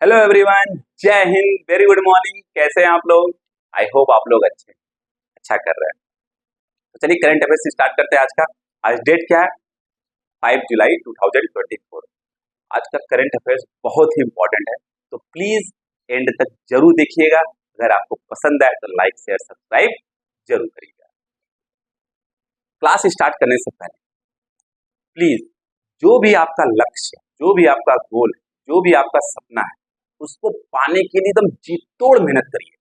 Hello everyone, जय Hind, very good morning. कैसे हैं आप लोग? आई होप आप लोग अच्छा कर रहे हैं। तो चलिए करंट अफेयर्स स्टार्ट करते हैं आज का। आज डेट क्या है? 5 जुलाई 2024। आज का करंट अफेयर्स बहुत ही इंपॉर्टेंट है, तो प्लीज एंड तक जरूर देखिएगा। अगर आपको पसंद आए तो लाइक शेयर सब्सक्राइब जरूर करिएगा। क्लास स्टार्ट करने से पहले प्लीज जो भी आपका लक्ष्य है, जो भी आपका गोल है, जो भी आपका सपना है, उसको पाने के लिए एकदम जी तोड़ मेहनत करिए।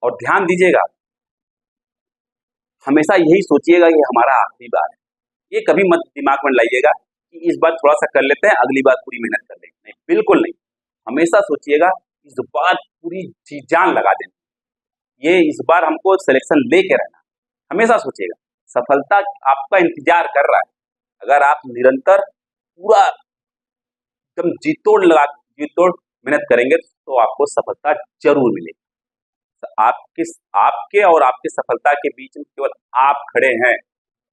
और ध्यान दीजिएगा, हमेशा यही सोचिएगा कि हमारा आखिरी बार है। ये कभी मत दिमाग में लाइएगा कि इस बार थोड़ा सा कर लेते हैं, अगली बार पूरी मेहनत कर लेंगे। नहीं, बिल्कुल नहीं। हमेशा सोचिएगा इस बार पूरी जी जान लगा देंगे, ये इस बार हमको सिलेक्शन लेके रहना। हमेशा सोचिएगा सफलता आपका इंतजार कर रहा है। अगर आप निरंतर पूरा एकदम जी तोड़ मेहनत करेंगे तो आपको सफलता जरूर मिलेगी। आपके और आपके सफलता के बीच में केवल आप खड़े हैं।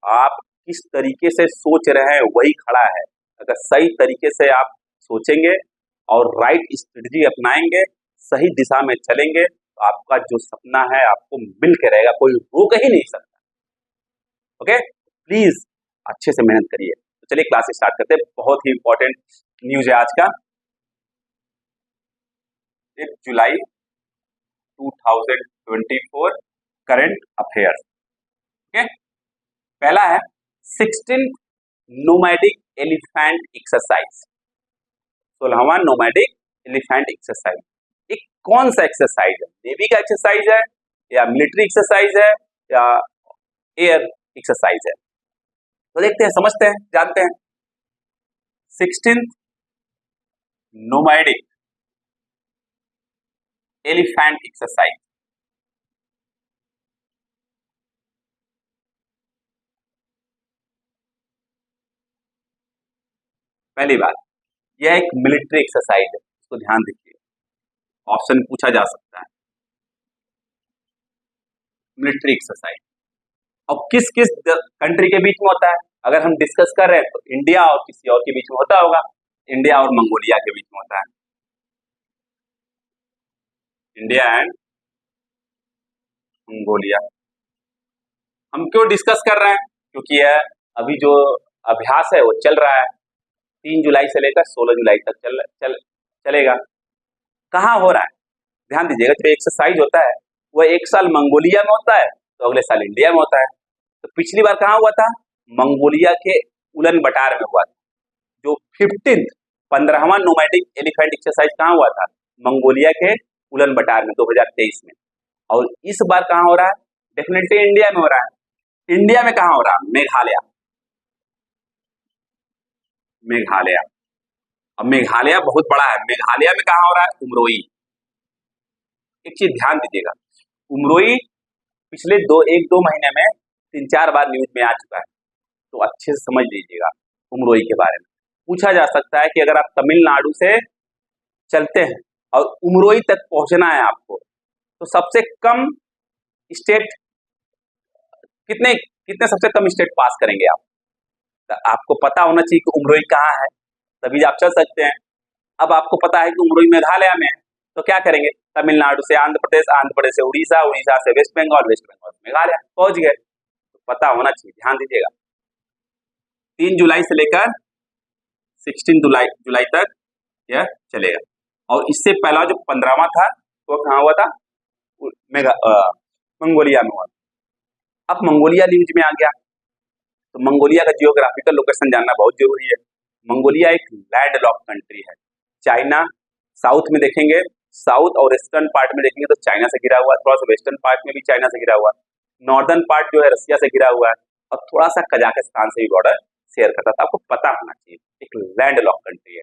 आप किस तरीके से सोच रहे हैं वही खड़ा है। अगर सही तरीके से आप सोचेंगे और राइट स्ट्रेटजी अपनाएंगे, सही दिशा में चलेंगे, तो आपका जो सपना है आपको मिल के रहेगा, कोई रोक ही नहीं सकता। ओके, प्लीज अच्छे से मेहनत करिए। तो चलिए क्लास स्टार्ट करते हैं। बहुत ही इंपॉर्टेंट न्यूज है आज का। 1 जुलाई 2024 करंट अफेयर्स। ओके, पहला है 16th नोमैडिक एलिफेंट एक्सरसाइज। 16वां नोमैडिक एलिफेंट एक्सरसाइज। एक कौन सा एक्सरसाइज है? नेवी का एक्सरसाइज है या मिलिट्री एक्सरसाइज है या एयर एक्सरसाइज है? तो देखते हैं, समझते हैं, जानते हैं। 16th nomadic elephant exercise. पहली बात, यह एक मिलिट्री एक्सरसाइज है, इसको ध्यान रखिए। ऑप्शन पूछा जा सकता है, मिलिट्री एक्सरसाइज। और किस किस कंट्री के बीच में होता है? अगर हम डिस्कस कर रहे हैं तो इंडिया और किसी और के बीच में होता होगा। इंडिया और मंगोलिया के बीच में होता है। India and Mongolia. हम क्यों डिस्कस कर रहे हैं? क्योंकि यह अभी जो अभ्यास है वो चल रहा है। 3 जुलाई से लेकर 16 जुलाई तक चलेगा। कहाँ हो रहा है? ध्यान दीजिएगा, जो एक्सरसाइज होता है वह एक साल मंगोलिया में होता है तो अगले साल इंडिया में होता है। तो पिछली बार कहाँ हुआ था? मंगोलिया के उलन बटार में हुआ था। जो 15वां नोमैडिक एलिफेंट एक्सरसाइज कहाँ हुआ था? मंगोलिया के उलन बटार में 2023 में। और इस बार कहाँ हो रहा है? डेफिनेटली इंडिया में हो रहा है। इंडिया में कहाँ हो रहा है? मेघालय। मेघालय। अब मेघालय बहुत बड़ा है। मेघालय में कहाँ हो रहा है? उमरोई। एक चीज ध्यान दीजिएगा, उमरोई पिछले 1-2 महीने में 3-4 बार न्यूज में आ चुका है, तो अच्छे से समझ लीजिएगा उमरोई के बारे में। पूछा जा सकता है कि अगर आप तमिलनाडु से चलते हैं और उमरोई तक पहुंचना है आपको, तो सबसे कम स्टेट कितने कितने सबसे कम स्टेट पास करेंगे आप? तो आपको पता होना चाहिए कि उमरोई कहाँ है, तभी आप चल सकते हैं। अब आपको पता है कि उमरोई मेघालय में है, तो क्या करेंगे? तमिलनाडु से आंध्र प्रदेश, आंध्र प्रदेश से उड़ीसा, उड़ीसा से वेस्ट बंगाल, वेस्ट बंगाल से मेघालय, पहुंच गए। तो पता होना चाहिए, ध्यान दीजिएगा। 3 जुलाई से लेकर 16 जुलाई तक यह चलेगा। और इससे पहला जो 15वां था वो कहाँ हुआ था? मंगोलिया में हुआ। अब मंगोलिया न्यूज में आ गया, तो मंगोलिया का जियोग्राफिकल लोकेशन जानना बहुत जरूरी है। मंगोलिया एक लैंड लॉक कंट्री है। चाइना साउथ में देखेंगे, साउथ और ईस्टर्न पार्ट में देखेंगे तो चाइना से घिरा हुआ है, थोड़ा सा वेस्टर्न पार्ट में भी चाइना से घिरा हुआ है, नॉर्दर्न पार्ट जो है रसिया से घिरा हुआ है, और थोड़ा सा कजाकिस्तान से भी बॉर्डर शेयर करता था। आपको पता होना चाहिए, एक लैंड लॉक कंट्री है।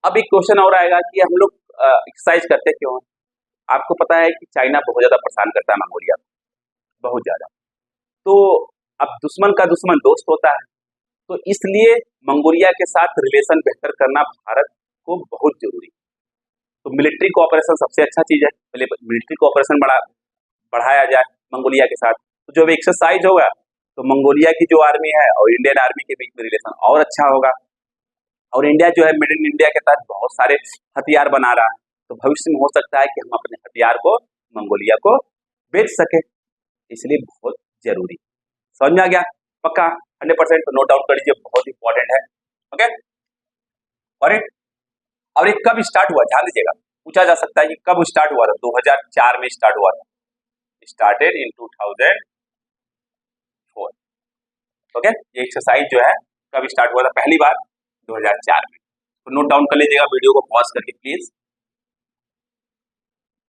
अब एक क्वेश्चन और आएगा कि हम लोग एक्सरसाइज करते क्यों हैं? आपको पता है कि चाइना बहुत ज्यादा परेशान करता है मंगोलिया को, बहुत ज्यादा। तो अब दुश्मन का दुश्मन दोस्त होता है, तो इसलिए मंगोलिया के साथ रिलेशन बेहतर करना भारत को बहुत जरूरी है। तो मिलिट्री कोऑपरेशन सबसे अच्छा चीज है, पहले मिलिट्री कोऑपरेशन बढ़ाया जाए मंगोलिया के साथ। तो जब एक्सरसाइज होगा तो मंगोलिया की जो आर्मी है और इंडियन आर्मी के बीच में रिलेशन और अच्छा होगा। और इंडिया जो है मेड इन इंडिया के तहत बहुत सारे हथियार बना रहा है, तो भविष्य में हो सकता है कि हम अपने हथियार को मंगोलिया को बेच सके, इसलिए बहुत जरूरी। समझ में आ गया? पक्का 100% तो नोट डाउन कर लीजिए, बहुत इंपॉर्टेंट है। ओके, और ये कब स्टार्ट हुआ ध्यान दीजिएगा, पूछा जा सकता है कि कब स्टार्ट हुआ था। 2004 में स्टार्ट हुआ था, स्टार्टेड इन 2004। ओके, ये एक्सरसाइज जो है कब स्टार्ट हुआ था पहली बार? 2004 में। तो नोट डाउन कर लीजिएगा, वीडियो को पॉज करके प्लीज।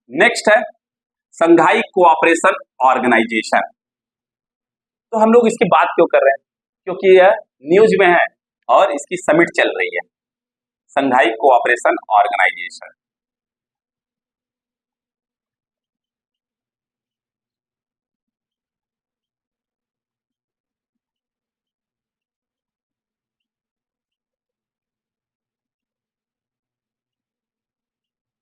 नेक्स्ट है संघाई कोऑपरेशन ऑर्गेनाइजेशन। तो हम लोग इसकी बात क्यों कर रहे हैं? क्योंकि यह न्यूज में है और इसकी समिट चल रही है, संघाई कोऑपरेशन ऑर्गेनाइजेशन।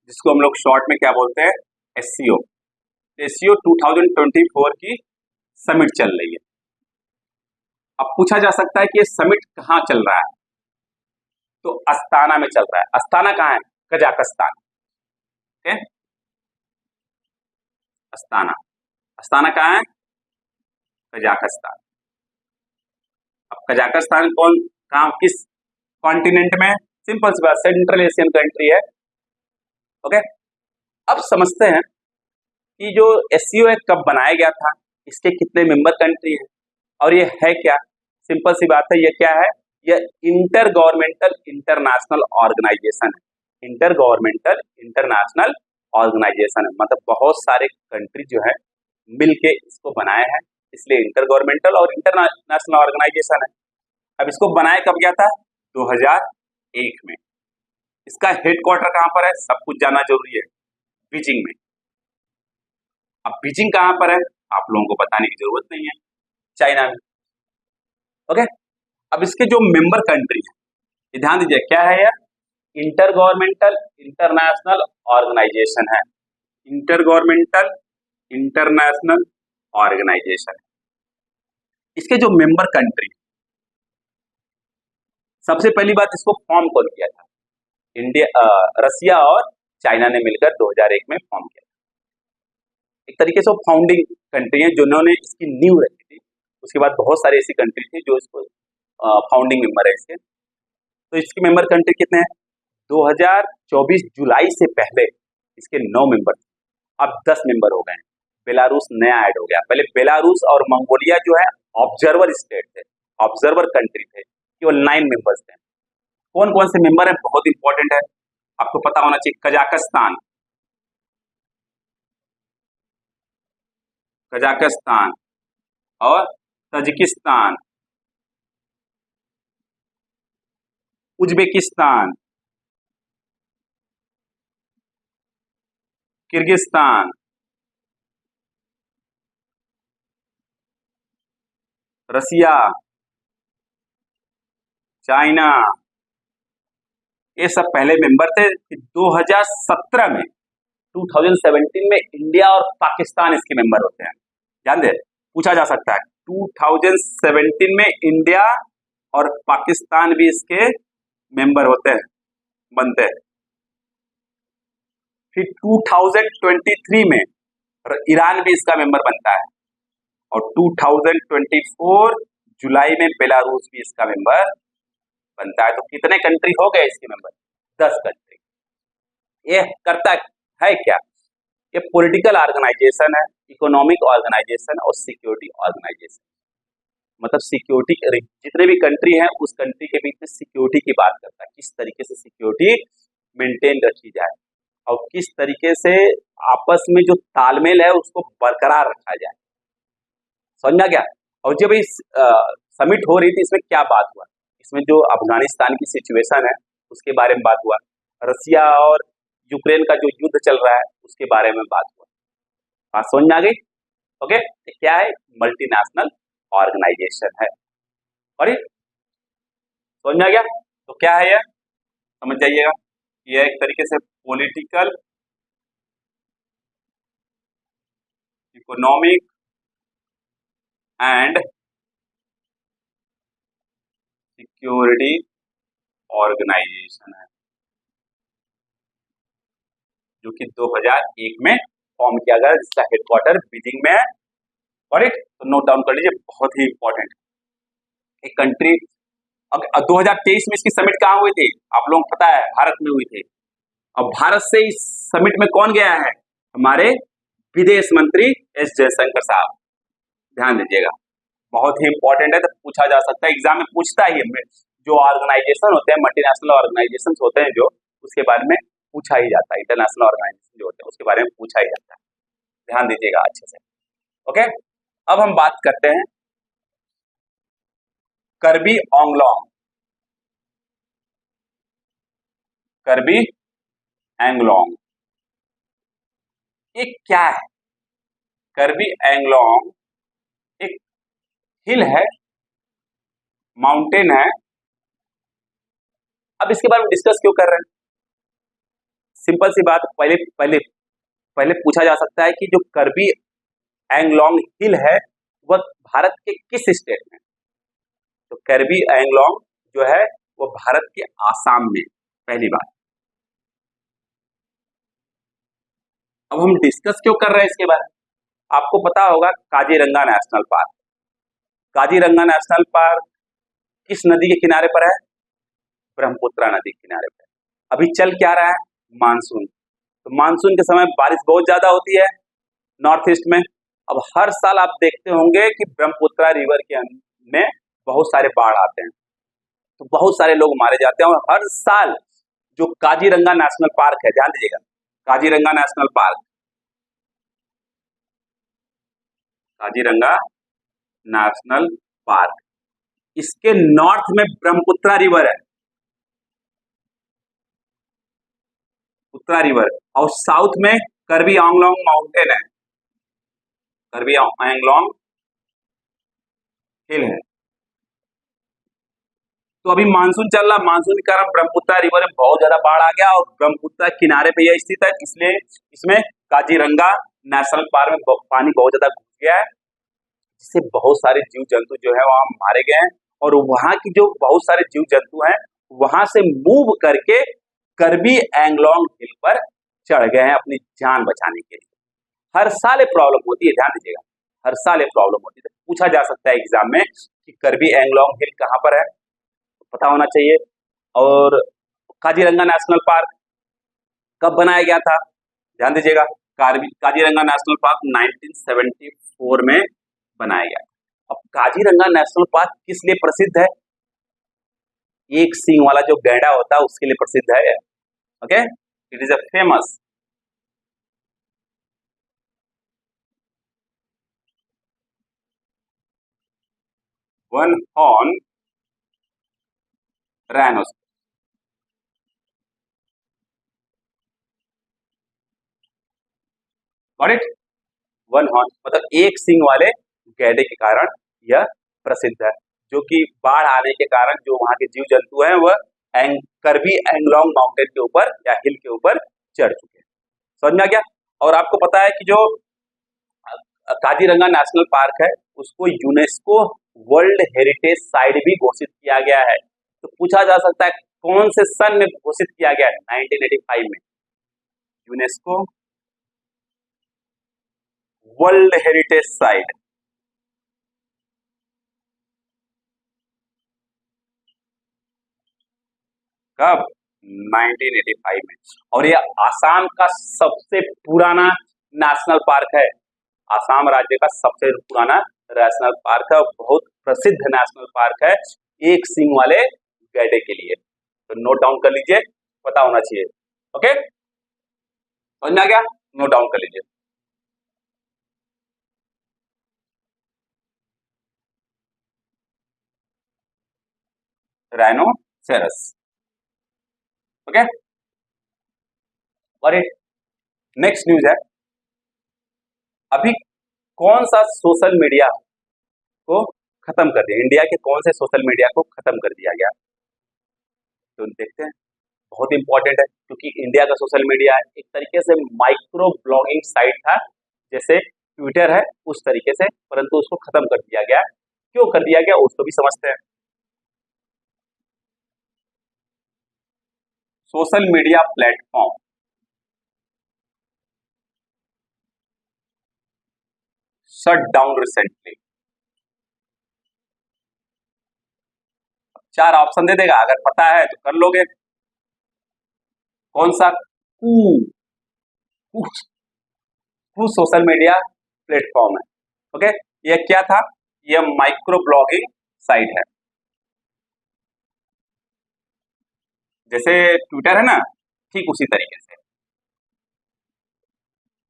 जिसको हम लोग शॉर्ट में क्या बोलते हैं? एससीओ। एससीओ 2024 की समिट चल रही है। अब पूछा जा सकता है कि ये समिट कहाँ चल रहा है? तो अस्ताना में चल रहा है। अस्ताना कहाँ है? कजाकिस्तान। ठीक है, अस्ताना। अस्ताना कहाँ है? कजाकिस्तान। अब कजाकिस्तान कौन, कहाँ, किस कॉन्टिनेंट में? सिंपल सी बात, सेंट्रल एशियन कंट्री है। ओके, अब समझते हैं कि जो एससीओ कब बनाया गया था, इसके कितने मेंबर कंट्री हैं और ये है क्या? सिंपल सी बात है, ये क्या है? ये इंटर गवर्नमेंटल इंटरनेशनल ऑर्गेनाइजेशन है। इंटर गवर्नमेंटल इंटरनेशनल ऑर्गेनाइजेशन है, मतलब बहुत सारे कंट्री जो है मिलके इसको बनाए हैं, इसलिए इंटर गवर्नमेंटल और इंटरनेशनल ऑर्गेनाइजेशन है। अब इसको बनाया कब गया था? 2001 में। इसका हेडक्वार्टर कहाँ पर है? सब कुछ जानना जरूरी है, बीजिंग में। अब बीजिंग कहाँ पर है? आप लोगों को बताने की जरूरत नहीं है, चाइना में। ओके, अब इसके जो मेंबर कंट्री है, ध्यान दीजिए क्या है यह? इंटर गवर्नमेंटल इंटरनेशनल ऑर्गेनाइजेशन है। Intergovernmental international organization. इसके जो मेंबर कंट्री, सबसे पहली बात इसको फॉर्म कौन किया था? इंडिया, रसिया और चाइना ने मिलकर 2001 में फॉर्म किया। एक तरीके से वो फाउंडिंग कंट्री है जिन्होंने इसकी नींव रखी थी। उसके बाद बहुत सारी ऐसी कंट्री थी जो इसको फाउंडिंग मेंबर है इसके। तो इसके मेंबर कंट्री कितने हैं? 2024 जुलाई से पहले इसके 9 मेंबर थे, अब 10 मेंबर हो गए हैं। बेलारूस नया ऐड हो गया। पहले बेलारूस और मंगोलिया जो है ऑब्जर्वर स्टेट थे, ऑब्जर्वर कंट्री थे, केवल 9 मेंबर्स थे। कौन कौन से मेंबर है? बहुत इंपॉर्टेंट है, आपको पता होना चाहिए। कजाकिस्तान, कजाकिस्तान और तजिकिस्तान, उज्बेकिस्तान, किर्गिस्तान, रसिया, चाइना, ये सब पहले मेंबर थे। 2017 में, 2017 में इंडिया और पाकिस्तान इसके मेंबर होते हैं। ध्यान दे, पूछा जा सकता है 2017 में इंडिया और पाकिस्तान भी इसके मेंबर होते हैं, बनते हैं। फिर 2023 में ईरान भी इसका मेंबर बनता है और 2024 जुलाई में बेलारूस भी इसका मेंबर बनता है। तो कितने कंट्री हो गए इसके मेंबर? 10 कंट्री। ये करता है क्या? ये पॉलिटिकल ऑर्गेनाइजेशन है, इकोनॉमिक ऑर्गेनाइजेशन और सिक्योरिटी ऑर्गेनाइजेशन। मतलब सिक्योरिटी, जितने भी कंट्री हैं उस कंट्री के बीच में सिक्योरिटी की बात करता है, किस तरीके से सिक्योरिटी मेंटेन रखी जाए और किस तरीके से आपस में जो तालमेल है उसको बरकरार रखा जाए। समझ में आ गया? और जब इस समिट हो रही थी, इसमें क्या बात हुआ? इसमें जो अफगानिस्तान की सिचुएशन है उसके बारे में बात हुआ, रसिया और यूक्रेन का जो युद्ध चल रहा है उसके बारे में बात हुआ। बात समझ में आ गई? ओके, क्या है? मल्टीनेशनल ऑर्गेनाइजेशन है। और समझ में आ गया? तो क्या है यह? समझ जाइएगा, यह एक तरीके से political, economic and security organization है जो कि 2001 में फॉर्म किया गया, जिसका हेडक्वार्टर बीजिंग में है। और एक तो नोट डाउन कर लीजिए, बहुत ही इंपॉर्टेंट। एक कंट्री, अब 2023 में इसकी समिट कहाँ हुई थी, आप लोगों को पता है, भारत में हुई थी। और भारत से इस समिट में कौन गया है, हमारे विदेश मंत्री एस जयशंकर साहब। ध्यान दीजिएगा, बहुत ही इंपॉर्टेंट है, तो पूछा जा सकता है, एग्जाम में पूछता ही है। जो ऑर्गेनाइजेशन होते हैं, मल्टीनेशनल ऑर्गेनाइजेशन होते हैं जो, उसके बारे में पूछा ही जाता है। इंटरनेशनल ऑर्गेनाइजेशन जो होते हैं उसके बारे में पूछा ही जाता है। ध्यान दीजिएगा अच्छे से। ओके, अब हम बात करते हैं करबी एंगलोंग। करबी एंगलोंग ये क्या है? करबी एंगलोंग एक हिल है, माउंटेन है। अब इसके बारे में डिस्कस क्यों कर रहे हैं? सिंपल सी बात, पहले पहले पहले पूछा जा सकता है कि जो करबी एंगलोंग हिल है वह भारत के किस स्टेट में? तो करबी एंगलोंग जो है वो भारत के आसाम में, पहली बात। अब हम डिस्कस क्यों कर रहे हैं इसके बारे में? आपको पता होगा Kaziranga national park. Kaziranga national park किस नदी के किनारे पर है? ब्रह्मपुत्रा नदी के किनारे पर। अभी चल क्या रहा है? मानसून। तो मानसून के समय बारिश बहुत ज्यादा होती है नॉर्थ ईस्ट में। अब हर साल आप देखते होंगे कि ब्रह्मपुत्रा रिवर के में बहुत सारे बाढ़ आते हैं, तो बहुत सारे लोग मारे जाते हैं। और हर साल जो काजीरंगा नेशनल पार्क है, ध्यान दीजिएगा, Kaziranga national park, Kaziranga national park, इसके नॉर्थ में ब्रह्मपुत्रा रिवर है, पुत्रा रिवर, और साउथ में करबी एंगलोंग माउंटेन है, करबी एंगलोंग हिल है। तो अभी मानसून चल रहा, मानसून के कारण ब्रह्मपुत्रा रिवर में बहुत ज्यादा बाढ़ आ गया और ब्रह्मपुत्रा किनारे पे यह स्थित है, इसलिए इसमें काजीरंगा नेशनल पार्क में पानी बहुत ज्यादा घुस गया है, जिससे बहुत सारे जीव जंतु जो है वहां मारे गए हैं। और वहां की जो बहुत सारे जीव जंतु हैं वहां से मूव करके करबी एंगलोंग हिल पर चढ़ गए हैं अपनी जान बचाने के लिए। हर साल ये प्रॉब्लम होती है, ध्यान दीजिएगा, हर साल ये प्रॉब्लम होती है। तो पूछा जा सकता है एग्जाम में कि करबी एंगलोंग हिल कहाँ पर है, पता होना चाहिए। और काजीरंगा नेशनल पार्क कब बनाया गया था? ध्यान दीजिएगा, काजीरंगा नेशनल पार्क 1974 में बनाया गया। अब काजीरंगा नेशनल पार्क किस लिए प्रसिद्ध है? एक सींग वाला जो गैंडा होता है उसके लिए प्रसिद्ध है। Okay, it is a famous one horn rhinos. Got it? One horn मतलब एक सींग वाले गैंडे के कारण यह प्रसिद्ध है, जो कि बाढ़ आने के कारण जो वहां के जीव जंतु हैं वह करबी एंगलोंग माउंटेन के ऊपर या हिल के ऊपर चढ़ चुके हैं। समझ में आ गया? और आपको पता है कि जो काजीरंगा नेशनल पार्क है उसको यूनेस्को वर्ल्ड हेरिटेज साइट भी घोषित किया गया है। तो पूछा जा सकता है कौन से सन में घोषित किया गया है? 1985 में यूनेस्को वर्ल्ड हेरिटेज साइट। कब? 1985 में। और ये आसाम का सबसे पुराना नेशनल पार्क है, आसाम राज्य का सबसे पुराना नेशनल पार्क है, बहुत प्रसिद्ध नेशनल पार्क है एक सींग वाले गैंडे के लिए। तो नोट डाउन कर लीजिए, पता होना चाहिए। ओके, समझ में आ गया? नोट डाउन कर लीजिए। राइनोसेरस। ओके, और एक नेक्स्ट न्यूज है, अभी कौन सा सोशल मीडिया को खत्म कर दिया, इंडिया के कौन से सोशल मीडिया को खत्म कर दिया गया? तो देखते हैं, बहुत इंपॉर्टेंट है क्योंकि इंडिया का सोशल मीडिया एक तरीके से माइक्रो ब्लॉगिंग साइट था, जैसे ट्विटर है उस तरीके से, परंतु उसको खत्म कर दिया गया। क्यों कर दिया गया उसको भी समझते हैं। Social media platform shut down recently? चार ऑप्शन दे देगा, अगर पता है तो कर लोगे। कौन सा? कू कू, कू सोशल मीडिया प्लेटफॉर्म है। ओके, ये क्या था? ये माइक्रो ब्लॉगिंग साइट है, जैसे ट्विटर है ना, ठीक उसी तरीके से।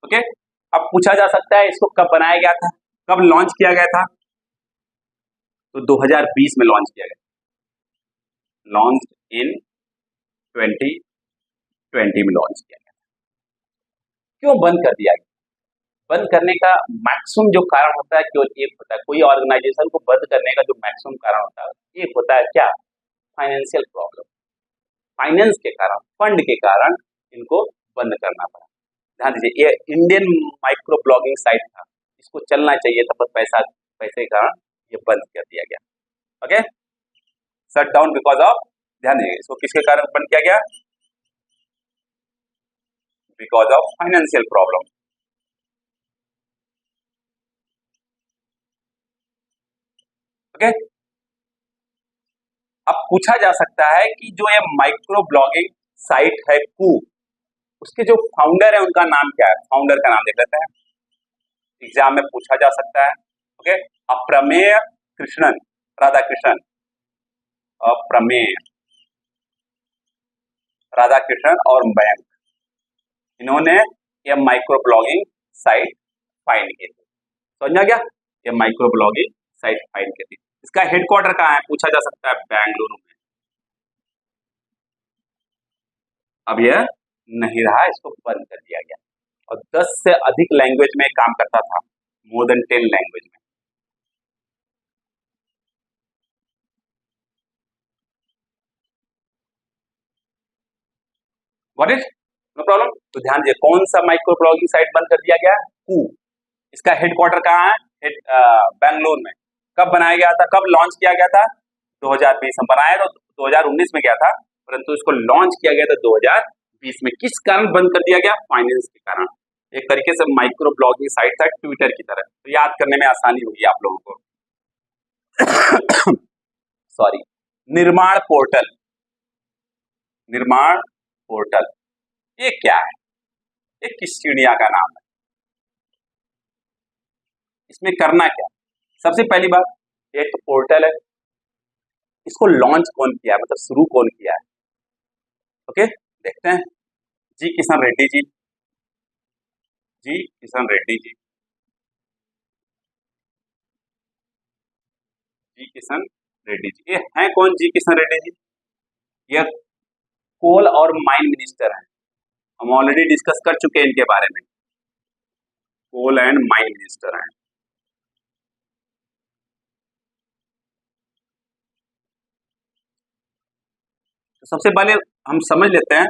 ओके, अब पूछा जा सकता है इसको कब बनाया गया था, कब लॉन्च किया गया था? तो 2020 में लॉन्च किया गया, लॉन्च इन 2020 में लॉन्च किया गया। क्यों बंद कर दिया गया? बंद करने का मैक्सिमम जो कारण होता है केवल एक होता है, कोई ऑर्गेनाइजेशन को बंद करने का जो मैक्सिमम कारण होता है एक होता है, क्या? Financial problem. फाइनेंस के कारण, फंड के कारण इनको बंद करना पड़ा। ध्यान दीजिए, ये इंडियन माइक्रो ब्लॉगिंग साइट था, इसको चलना चाहिए था, पर पैसे के कारण ये बंद कर दिया गया। Okay, shut down because of, ध्यान दीजिए, इसको किसके कारण बंद किया गया? Because of financial problem. Okay, अब पूछा जा सकता है कि जो ये माइक्रो ब्लॉगिंग साइट है कू, उसके जो फाउंडर है उनका नाम क्या है? फाउंडर का नाम देख लेते हैं, एग्जाम में पूछा जा सकता है। ओके, अप्रमेय कृष्णन, राधा कृष्णन, अप्रमेय राधा कृष्णन और मयंक, इन्होंने ये माइक्रो ब्लॉगिंग साइट फाइंड की थी। समझ में आ गया? ये माइक्रो ब्लॉगिंग साइट फाइंड की थी। इसका हेडक्वार्टर कहाँ है? पूछा जा सकता है, बेंगलुरु में। अब यह नहीं रहा, इसको बंद कर दिया गया, और 10 से अधिक लैंग्वेज में काम करता था, मोर देन 10 लैंग्वेज में। What is? No problem. तो ध्यान दीजिए, कौन सा माइक्रो ब्लॉगिंग साइट बंद कर दिया गया? कू। इसका हेडक्वार्टर कहाँ है? बेंगलुरु में। कब बनाया गया था, कब लॉन्च किया गया था? 2020 में। बनाया तो 2019 में गया था, परंतु इसको लॉन्च किया गया था 2020 में। किस कारण बंद कर दिया गया? फाइनेंस के कारण। एक तरीके से माइक्रो ब्लॉगिंग साइट था ट्विटर की तरह, तो याद करने में आसानी होगी आप लोगों को। सॉरी, निर्माण पोर्टल। निर्माण पोर्टल ये क्या है? ये किस चिड़िया का नाम है? इसमें करना क्या? सबसे पहली बात, एक तो पोर्टल है, इसको लॉन्च कौन किया है, मतलब शुरू कौन किया है? ओके, देखते हैं। जी किशन रेड्डी जी, जी किशन रेड्डी जी, जी किशन रेड्डी जी। ये हैं कौन जी किशन रेड्डी जी? ये कोल और माइन मिनिस्टर हैं, हम ऑलरेडी डिस्कस कर चुके हैं इनके बारे में। कोल एंड माइन मिनिस्टर हैं। तो सबसे पहले हम समझ लेते हैं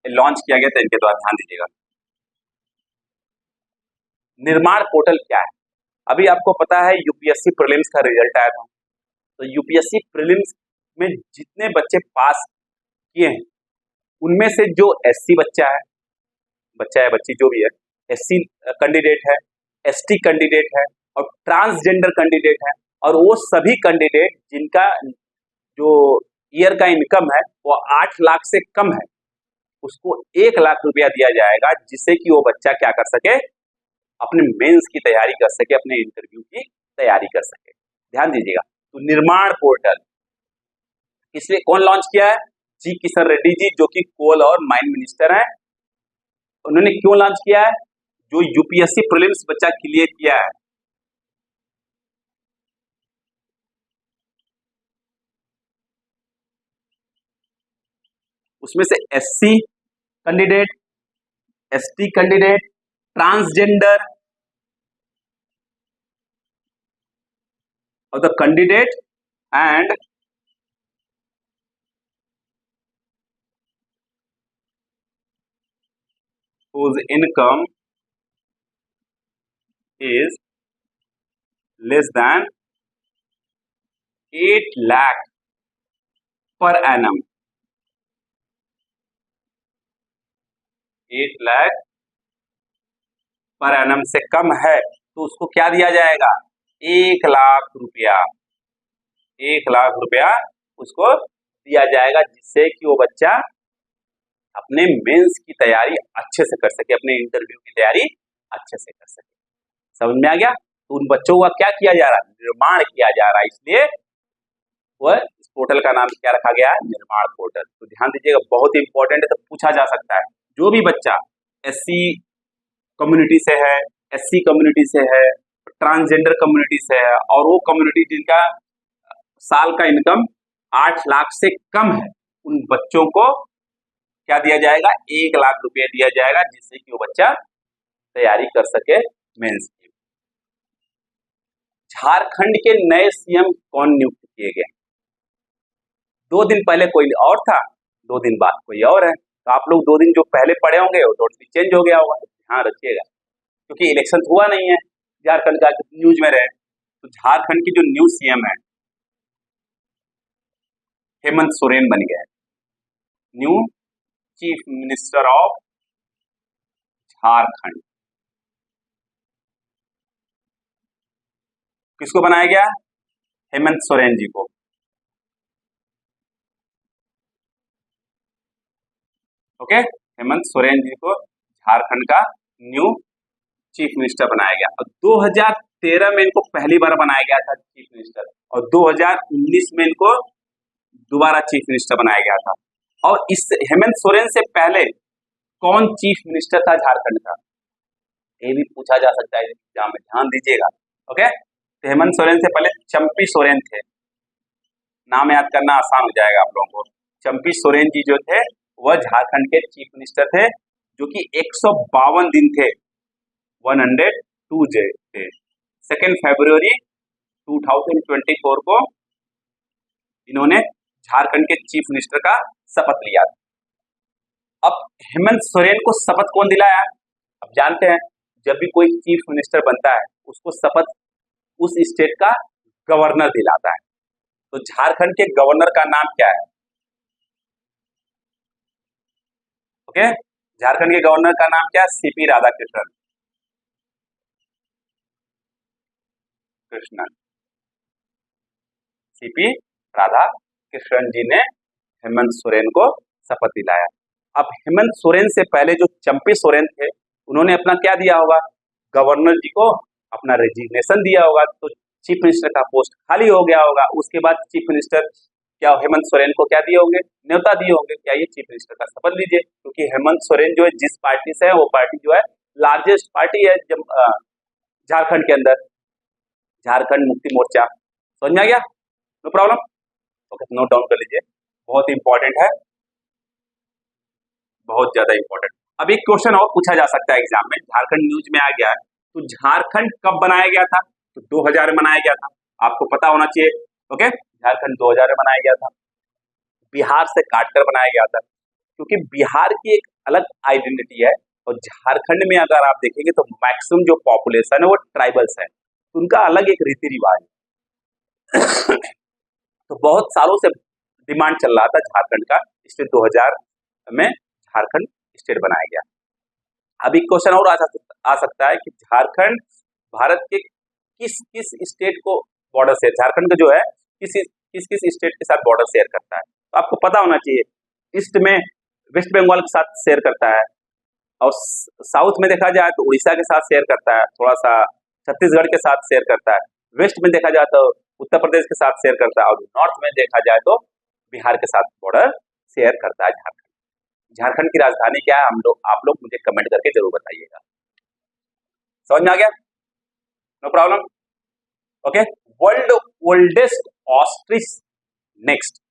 लॉन्च किया गया था इनके द्वारा। ध्यान दीजिएगा, निर्माण पोर्टल क्या है? अभी आपको पता है यूपीएससी प्रीलिम्स का रिजल्ट आया था, तो यूपीएससी प्रीलिम्स में जितने बच्चे पास किए हैं, उनमें से जो एससी बच्चा है बच्ची जो भी है, एससी कैंडिडेट है, एसटी कैंडिडेट है और ट्रांसजेंडर कैंडिडेट है, और वो सभी कैंडिडेट जिनका जो ईयर का इनकम है वो 8 लाख से कम है, उसको 1 लाख रुपया दिया जाएगा, जिससे कि वो बच्चा क्या कर सके? अपने मेंस की तैयारी कर सके, अपने इंटरव्यू की तैयारी कर सके। ध्यान दीजिएगा, तो निर्माण पोर्टल इसलिए कौन लॉन्च किया है? जी किशन रेड्डी जी, जो कि कोल और माइन मिनिस्टर हैं। उन्होंने क्यों लॉन्च किया है? जो यूपीएससी प्रीलिम्स बच्चा क्लियर किया है, उसमें से SC candidate, ST candidate, transgender और the candidate and whose income is less than 8 lakh per annum 8 lakh per annum से कम है तो उसको क्या दिया जाएगा? 1 लाख रुपया। 1 लाख रुपया उसको दिया जाएगा, जिससे कि वो बच्चा अपने मेंस की तैयारी अच्छे से कर सके, अपने इंटरव्यू की तैयारी अच्छे से कर सके। समझ में आ गया? तो उन बच्चों का क्या किया जा रहा है? निर्माण किया जा रहा है, इसलिए वह इस पोर्टल का नाम क्या रखा गया है? निर्माण पोर्टल। तो ध्यान दीजिएगा, बहुत ही इंपॉर्टेंट है, तो पूछा जा सकता है। जो भी बच्चा एससी कम्युनिटी से है, एससी कम्युनिटी से है, ट्रांसजेंडर कम्युनिटी से है, और वो कम्युनिटी जिनका साल का इनकम 8 लाख से कम है, उन बच्चों को क्या दिया जाएगा? 1 लाख रुपया दिया जाएगा, जिससे कि वो बच्चा तैयारी कर सके मेंस की। झारखंड के नए सीएम कौन नियुक्त किए गए? 2 दिन पहले कोई और था, 2 दिन बाद कोई और है। तो आप लोग 2 दिन जो पहले पढ़े होंगे वो टोटली चेंज हो गया होगा, ध्यान रखिएगा, क्योंकि इलेक्शन हुआ नहीं है झारखंड का, न्यूज में रहे। तो झारखंड की जो न्यू सीएम है हेमंत सोरेन बन गया है, new chief minister of Jharkhand. किसको बनाया गया? हेमंत सोरेन जी को। ओके, हेमंत सोरेन जी को झारखंड का न्यू चीफ मिनिस्टर बनाया गया। और 2013 में इनको पहली बार बनाया गया था चीफ मिनिस्टर, और 2019 में इनको दोबारा चीफ मिनिस्टर बनाया गया था। और इस हेमंत सोरेन से पहले कौन चीफ मिनिस्टर था झारखंड का? ये भी पूछा जा सकता है एग्जाम में, ध्यान दीजिएगा। ओके, तो हेमंत सोरेन से पहले चंपी सोरेन थे, नाम याद करना आसान हो जाएगा आप लोगों को। चंपी सोरेन जी जो थे वह झारखंड के चीफ मिनिस्टर थे, जो कि 152 दिन थे, 102 डेज थे। 2 फरवरी 2024 को इन्होंने झारखंड के चीफ मिनिस्टर का शपथ लिया। अब हेमंत सोरेन को शपथ कौन दिलाया? अब जानते हैं, जब भी कोई चीफ मिनिस्टर बनता है उसको शपथ उस स्टेट का गवर्नर दिलाता है। तो झारखंड के गवर्नर का नाम क्या है? ओके, झारखंड के गवर्नर का नाम क्या है? सीपी राधाकृष्णन। सीपी राधाकृष्णन जी ने हेमंत सोरेन को शपथ दिलाया। अब हेमंत सोरेन से पहले जो चंपी सोरेन थे, उन्होंने अपना क्या दिया होगा? गवर्नर जी को अपना रेजिग्नेशन दिया होगा, तो चीफ मिनिस्टर का पोस्ट खाली हो गया होगा। उसके बाद चीफ मिनिस्टर क्या हेमंत सोरेन को क्या दिए होंगे? न्योता दिए होंगे, क्या ये चीफ मिनिस्टर का शपथ लीजिए, क्योंकि हेमंत सोरेन जो है जिस पार्टी से है वो पार्टी जो है लार्जेस्ट पार्टी है झारखंड के अंदर, झारखंड मुक्ति मोर्चा। समझ में आ गया? No problem. Okay, note down कर लीजिए, बहुत इंपॉर्टेंट है, बहुत ज्यादा इंपॉर्टेंट। अब एक क्वेश्चन और पूछा जा सकता है एग्जाम में, झारखंड न्यूज में आ गया है, तो झारखंड कब बनाया गया था? तो 2000 में बनाया गया था, आपको पता होना चाहिए। ओके, झारखंड 2000 में बनाया गया था, बिहार से काटकर बनाया गया था, क्योंकि बिहार की एक अलग आइडेंटिटी है, और झारखंड में अगर आप देखेंगे तो मैक्सिमम जो पॉपुलेशन है वो ट्राइबल्स है, तो उनका अलग एक रीति रिवाज है। तो बहुत सालों से डिमांड चल रहा था झारखंड का, इसलिए 2000 में झारखंड स्टेट बनाया गया। अभी क्वेश्चन और आ सकता है कि झारखंड भारत के किस किस स्टेट को बॉर्डर शेयर, झारखंड का जो है किस किस स्टेट के साथ बॉर्डर शेयर करता है? तो आपको पता होना चाहिए, ईस्ट में वेस्ट बंगाल के साथ शेयर करता है, और साउथ में देखा जाए तो उड़ीसा के साथ शेयर करता है, थोड़ा सा छत्तीसगढ़ के साथ शेयर करता है, वेस्ट में देखा जाए तो उत्तर प्रदेश के साथ शेयर करता है, और नॉर्थ में देखा जाए तो बिहार के साथ बॉर्डर शेयर करता है झारखंड। झारखंड की राजधानी क्या है? आप लोग मुझे कमेंट करके जरूर बताइएगा। समझ में आ गया? No problem. Okay, world oldest ostrich nest,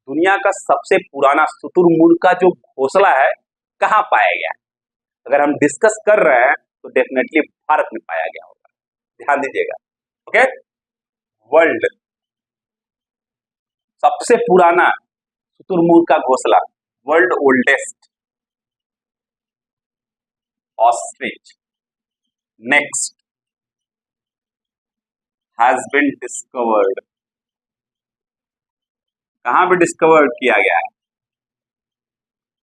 दुनिया का सबसे पुराना शुतुरमुर्ग का जो घोंसला है कहाँ पाया गया? अगर हम डिस्कस कर रहे हैं तो डेफिनेटली भारत में पाया गया होगा, ध्यान दीजिएगा। ओके, वर्ल्ड सबसे पुराना शुतुरमुर्ग का घोंसला, world oldest ostrich nest has been discovered, कहां पे डिस्कवर्ड किया गया है?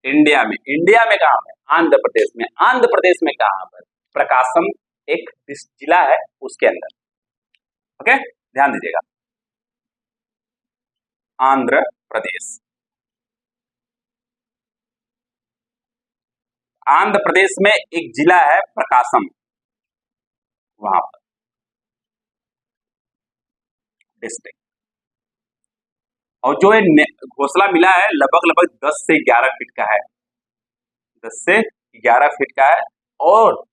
इंडिया में। इंडिया में कहां पे? आंध्र प्रदेश में। आंध्र प्रदेश में कहां पर? प्रकाशम एक जिला है उसके अंदर। ओके, ध्यान दीजिएगा, आंध्र प्रदेश। आंध्र प्रदेश में एक जिला है प्रकाशम, वहां पर डिस्ट्रिक्ट। और जो ये घोंसला मिला है लगभग 10 से 11 फीट का है, 10 से 11 फीट का है और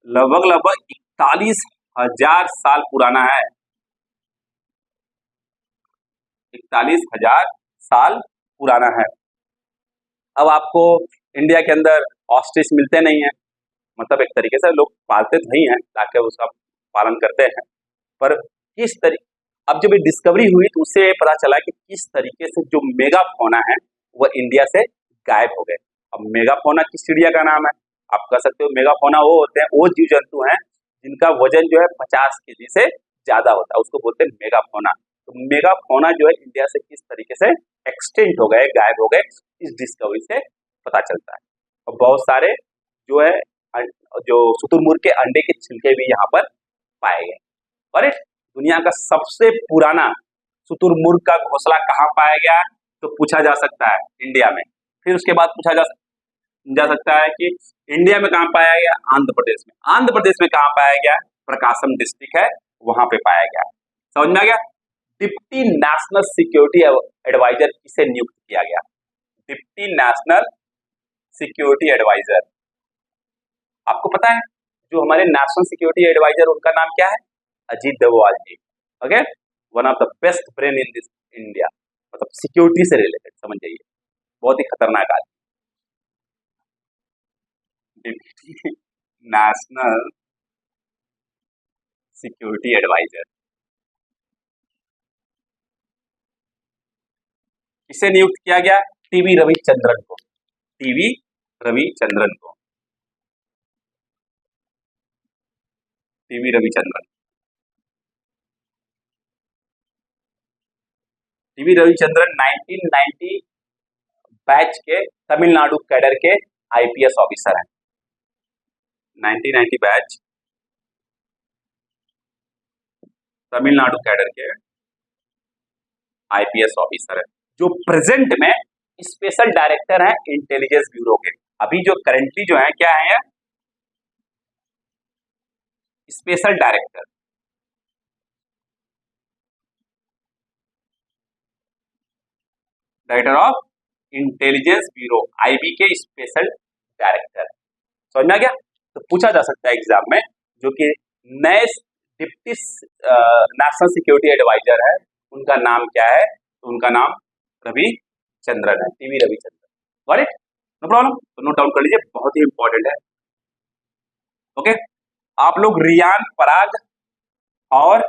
लगभग 41,000 साल पुराना है। 41,000 साल पुराना है। अब आपको इंडिया के अंदर ऑस्ट्रिच मिलते नहीं है, मतलब एक तरीके से लोग पालते तो नहीं है ताकि उसका पालन करते हैं, पर किस तरीके, अब जब ये डिस्कवरी हुई तो उससे पता चला कि किस तरीके से जो मेगाफोना है वह इंडिया से गायब हो गए। अब मेगाफोना किस चिड़िया का नाम है? आप कह सकते हो मेगाफोना वो होते हैं, वो जीव जंतु हैं जिनका वजन जो है 50 केजी से ज्यादा होता है, उसको बोलते हैं मेगाफोना। तो मेगाफोना जो है इंडिया से किस तरीके से एक्सटिंक्ट हो गए, गायब हो गए, इस डिस्कवरी से पता चलता है। और बहुत सारे जो है जो शुतुरमुर्ग के अंडे के छिलके भी यहाँ पर पाए गए। और दुनिया का सबसे पुराना शुतुरमुर्ग का घोंसला कहाँ पाया गया तो पूछा जा सकता है इंडिया में। फिर उसके बाद पूछा जा सकता है कि इंडिया में कहाँ पाया गया? आंध्र प्रदेश में। आंध्र प्रदेश में कहाँ पाया गया? प्रकाशम डिस्ट्रिक्ट है, वहां पे पाया गया। समझ में आ गया? डिप्टी नेशनल सिक्योरिटी एडवाइजर किसे नियुक्त किया गया? डिप्टी नेशनल सिक्योरिटी एडवाइजर, आपको पता है जो हमारे नेशनल सिक्योरिटी एडवाइजर उनका नाम क्या है? Ajit Doval ji. Okay, one of the best brain in this India, मतलब सिक्योरिटी से रिलेटेड, समझ जाइए, बहुत ही खतरनाक आदमी। डिप्टी नेशनल सिक्योरिटी एडवाइजर किसे नियुक्त किया गया? टीवी रविचंद्रन को। टीवी रविचंद्रन को। TV Ravichandran. TV Ravichandran 1990 batch के तमिलनाडु कैडर के आईपीएस ऑफिसर हैं। 1990 बैच तमिलनाडु कैडर के आईपीएस ऑफिसर है, जो प्रेजेंट में स्पेशल डायरेक्टर हैं इंटेलिजेंस ब्यूरो के। अभी जो करंटली जो है क्या है? Special director. Director of intelligence bureau, IB के स्पेशल डायरेक्टर। समझ में आ गया? तो पूछा जा सकता है एग्जाम में, जो कि नए डिप्टी नेशनल सिक्योरिटी एडवाइजर है, उनका नाम क्या है? तो उनका नाम रविचंद्रन है, TV Ravichandran. Got it? No problem, तो नोट डाउन कर लीजिए, बहुत ही इंपॉर्टेंट है। ओके, आप लोग रियान पराग और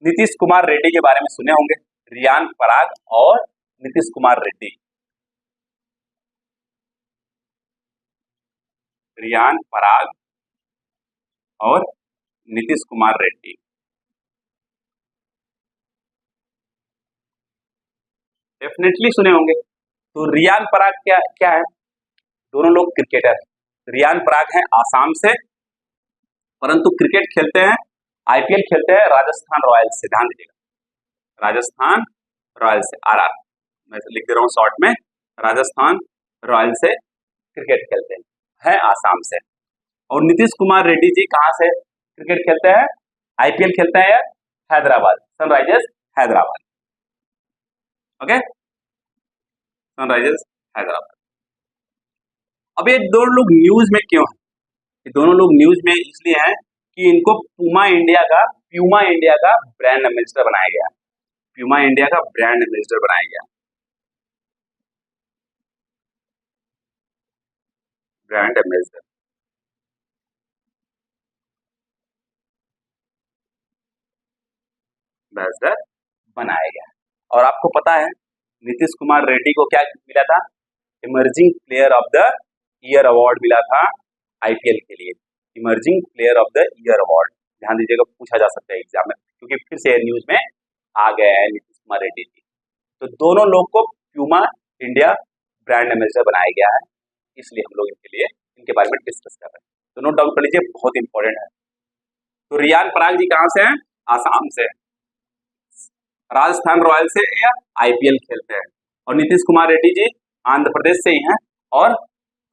नीतीश कुमार रेड्डी के बारे में सुने होंगे। रियान पराग और नीतीश कुमार रेड्डी। रियान पराग और नीतीश कुमार रेड्डी, डेफिनेटली सुने होंगे। तो रियान पराग क्या क्या है? दोनों लोग क्रिकेटर हैं। रियान पराग हैं आसाम से, परंतु क्रिकेट खेलते हैं, आईपीएल खेलते हैं राजस्थान रॉयल्स से। ध्यान दीजिएगा, राजस्थान रॉयल्स से, आरआर, मैं लिख दे रहा हूँ शॉर्ट में, राजस्थान रॉयल्स से क्रिकेट खेलते हैं, है आसाम से। और नीतीश कुमार रेड्डी जी कहाँ से क्रिकेट खेलते हैं? आईपीएल खेलते हैं Hyderabad, Sunrisers Hyderabad. Okay, Sunrisers Hyderabad. अब ये दोनों लोग न्यूज में क्यों हैं? ये दोनों लोग न्यूज में इसलिए हैं कि इनको प्यूमा इंडिया का ब्रांड एम्बेसडर बनाया गया। प्यूमा इंडिया का ब्रांड एम्बेसडर बनाया गया। ब्रांड एम्बेसडर बनाया गया। और आपको पता है नीतीश कुमार रेड्डी को क्या मिला था? Emerging player of the year award मिला था आईपीएल के लिए। Emerging player of the year award, ध्यान दीजिएगा, पूछा जा सकता है एग्जाम में, क्योंकि फिर से न्यूज में आ गया है नीतीश कुमार रेड्डी जी। तो दोनों लोग को प्यूमा इंडिया ब्रांड एम्बेसडर बनाया गया है, इसलिए हम लोग इनके बारे में डिस्कस कर रहे हैं, तो नोट डाउन कर लीजिए, बहुत इंपॉर्टेंट है। तो रियान पराग जी कहाँ से हैं? आसाम से। राजस्थान रॉयल से या आईपीएल खेलते हैं। और नीतीश कुमार रेड्डी जी आंध्र प्रदेश से ही हैं और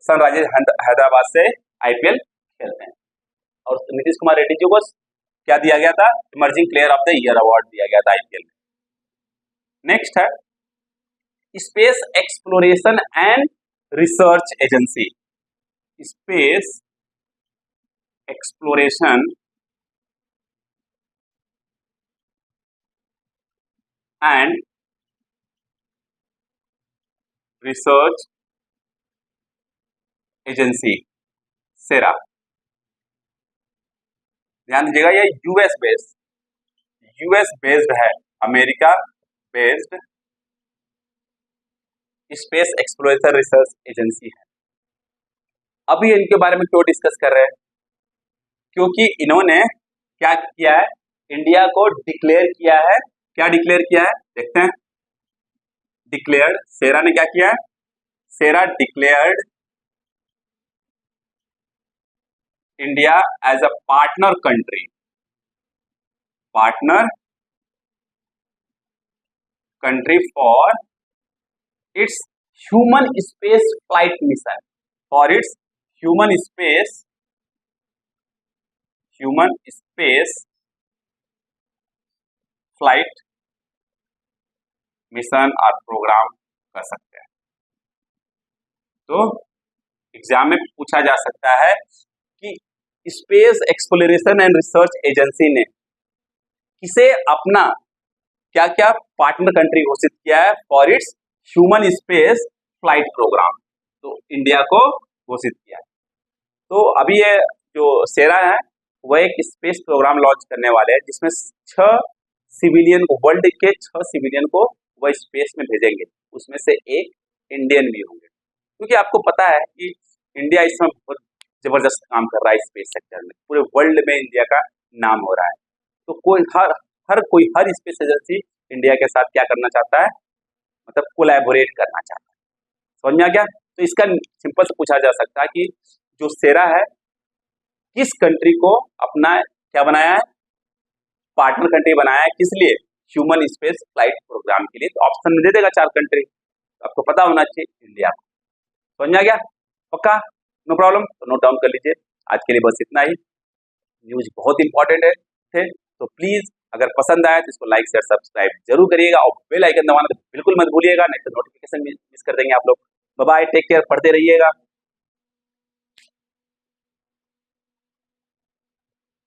सनराइजर्स हैदराबाद से आईपीएल खेलते हैं। और नीतीश कुमार रेड्डी जी को क्या दिया गया था? Emerging player of the year award दिया गया था आईपीएल में। नेक्स्ट है space exploration and research agency. Space exploration and research agency SERA. ध्यान दीजिएगा, ये यूएस बेस्ड है, America based space exploration research agency है। अभी इनके बारे में क्यों डिस्कस कर रहे हैं? क्योंकि इन्होंने क्या किया है? इंडिया को डिक्लेयर किया है। क्या डिक्लेयर किया है? देखते हैं। डिक्लेयर्ड, सेरा ने क्या किया है? SERA declared India as a partner country for its human space flight mission, for its human space flight mission और प्रोग्राम कर सकते हैं। तो एग्जाम में पूछा जा सकता है कि space exploration and research agency ने किसे अपना क्या क्या पार्टनर कंट्री घोषित किया है for its human space flight programme? तो इंडिया को घोषित किया है। तो अभी ये जो सेरा है वह एक स्पेस प्रोग्राम लॉन्च करने वाले हैं, जिसमें 6 सिविलियन को, वर्ल्ड के 6 सिविलियन को वह स्पेस में भेजेंगे। उसमें से एक इंडियन भी होंगे, क्योंकि आपको पता है कि इंडिया इसमें बहुत जबरदस्त काम कर रहा है स्पेस सेक्टर में। पूरे वर्ल्ड में इंडिया का नाम हो रहा है। तो हर स्पेस एजेंसी इंडिया के साथ क्या करना चाहता है? मतलब कोलैबोरेट करना चाहता है। समझ में आ गया? तो इसका सिंपल से पूछा जा सकता है कि जो सेरा है किस कंट्री को अपना क्या बनाया है? पार्टनर कंट्री बनाया है। किस लिए? ह्यूमन स्पेस फ्लाइट प्रोग्राम के लिए। तो ऑप्शन में दे देगा 4 कंट्री, तो आपको पता होना चाहिए इंडिया को। समझ में आ गया? पक्का? No problem. तो नोट डाउन कर लीजिए। आज के लिए बस इतना ही। न्यूज बहुत इंपॉर्टेंट है, तो प्लीज अगर पसंद आया तो इसको लाइक शेयर सब्सक्राइब जरूर करिएगा और बेल आइकन दबाना तो बिल्कुल मत भूलिएगा, नहीं तो नोटिफिकेशन मिस कर देंगे आप लोग। बाय बाय, टेक केयर, पढ़ते रहिएगा।